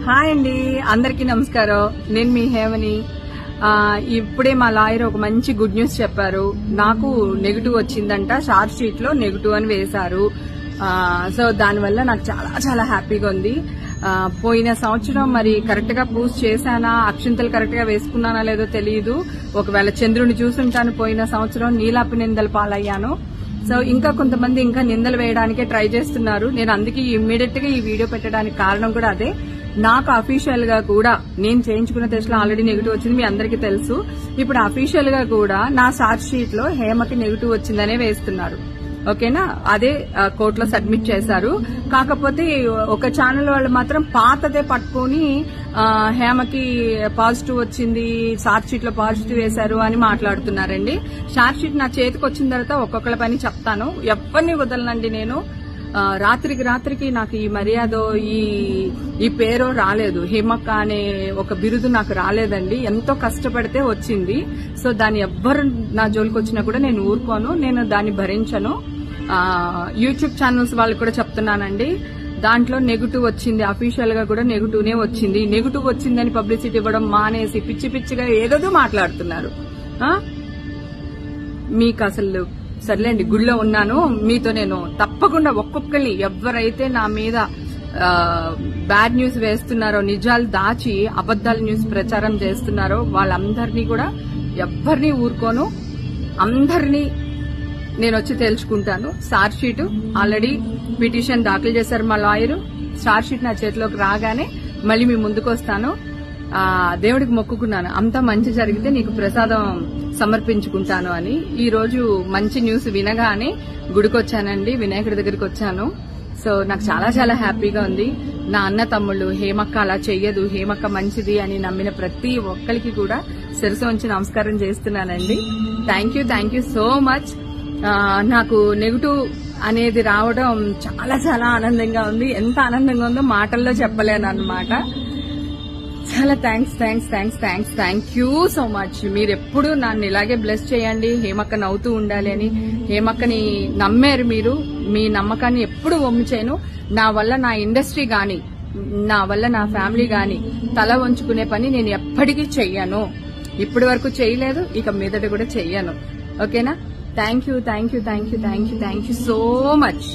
Hi అండి, అందరికీ నమస్కారం. నేను మీ హేమని. ఇప్పుడే మా లాయర్ ఒక మంచి గుడ్ న్యూస్ చెప్పారు. నాకు నెగిటివ్ వచ్చిందంట, చార్జ్ షీట్ లో నెగిటివ్ అని వేశారు. సో దానివల్ల నాకు చాలా చాలా హ్యాపీగా ఉంది. పోయిన సంవత్సరం మరి కరెక్ట్ గా పూజ చేశానా, అక్షింతలు కరెక్ట్ గా వేసుకున్నానా లేదో తెలియదు. ఒకవేళ చంద్రుని చూసుంటాను, పోయిన సంవత్సరం నీలాపి నిందలు పాలయ్యాను. సో ఇంకా కొంతమంది ఇంకా నిందలు వేయడానికే ట్రై చేస్తున్నారు. నేను అందుకే ఇమ్మీడియట్ గా ఈ వీడియో పెట్టడానికి కారణం కూడా అదే. నాకు అఫీషియల్ గా కూడా నేను చేయించుకున్న టెస్ట్ లో ఆల్రెడీ నెగిటివ్ వచ్చింది, మీ అందరికీ తెలుసు. ఇప్పుడు అఫీషియల్ గా కూడా నా చార్జ్ షీట్ లో హేమకి నెగిటివ్ వచ్చిందనే వేస్తున్నారు. ఓకేనా, అదే కోర్టులో సబ్మిట్ చేశారు. కాకపోతే ఒక ఛానల్ వాళ్ళు మాత్రం పాతదే పట్టుకుని హేమకి పాజిటివ్ వచ్చింది, చార్జ్ షీట్ లో పాజిటివ్ వేశారు అని మాట్లాడుతున్నారండి. చార్జ్ షీట్ నా చేతికి వచ్చిన తర్వాత ఒక్కొక్కళ్ళ పని చెప్తాను. ఎవరిని వదలనండి నేను. రాత్రికి నాకు ఈ మర్యాద ఈ పేరు రాలేదు. హేమక్క అనే ఒక బిరుదు నాకు రాలేదండి. ఎంతో కష్టపడితే వచ్చింది. సో దాన్ని ఎవ్వరు నా జోలికి వచ్చినా కూడా నేను ఊరుకోను, నేను దాన్ని భరించను. యూట్యూబ్ ఛానల్స్ వాళ్ళకి కూడా చెప్తున్నానండి, దాంట్లో నెగిటివ్ వచ్చింది, అఫీషియల్ గా కూడా నెగిటివ్నే వచ్చింది. నెగిటివ్ వచ్చిందని పబ్లిసిటీ ఇవ్వడం మానేసి పిచ్చి పిచ్చిగా ఏదో మాట్లాడుతున్నారు. మీకు అసలు సర్లేండి, గుళ్ళో ఉన్నాను, మీతో నేను తప్పకుండా ఒక్కొక్కరిని ఎవరైతే నా మీద బ్యాడ్ న్యూస్ వేస్తున్నారో, నిజాలు దాచి అబద్దాల న్యూస్ ప్రచారం చేస్తున్నారో వాళ్ళందరినీ కూడా ఎవ్వరినీ ఊరుకోను. అందరినీ నేను వచ్చి తేల్చుకుంటాను. చార్జ్ షీట్ ఆల్రెడీ పిటిషన్ దాఖలు చేశారు మా లాయరు. చార్జ్ షీట్ నా చేతిలోకి రాగానే మళ్ళీ మీ ముందుకు వస్తాను. దేవుడికి మొక్కుకున్నాను, అంతా మంచి జరిగితే నీకు ప్రసాదం సమర్పించుకుంటాను అని. ఈ రోజు మంచి న్యూస్ వినగానే గుడికి వచ్చానండి, వినాయకుడి దగ్గరికి వచ్చాను. సో నాకు చాలా చాలా హ్యాపీగా ఉంది. నా అన్న తమ్ముళ్ళు హేమక్క అలా చెయ్యదు, హేమక్క మంచిది అని నమ్మిన ప్రతి ఒక్కరికి కూడా శిరసు వంచి నమస్కారం చేస్తున్నానండి. Thank you so much. నాకు నెగిటివ్ అనేది రావడం చాలా చాలా ఆనందంగా ఉంది. ఎంత ఆనందంగా ఉందో మాటల్లో చెప్పలేను అన్నమాట. చాలా థ్యాంక్ యూ సో మచ్. మీరు ఎప్పుడు నన్ను ఇలాగే బ్లెస్ చేయండి, హేమక్క నవ్వుతూ ఉండాలి అని. హేమక్కని నమ్మారు మీరు, మీ నమ్మకాన్ని ఎప్పుడు వమ్ము చేయను. నా వల్ల నా ఇండస్ట్రీ గాని, నా వల్ల నా ఫ్యామిలీ గాని తల వంచుకునే పని నేను ఎప్పటికీ చెయ్యను. ఇప్పటి వరకు చేయలేదు, ఇక మీదట కూడా చెయ్యను. ఓకేనా? Thank you so much.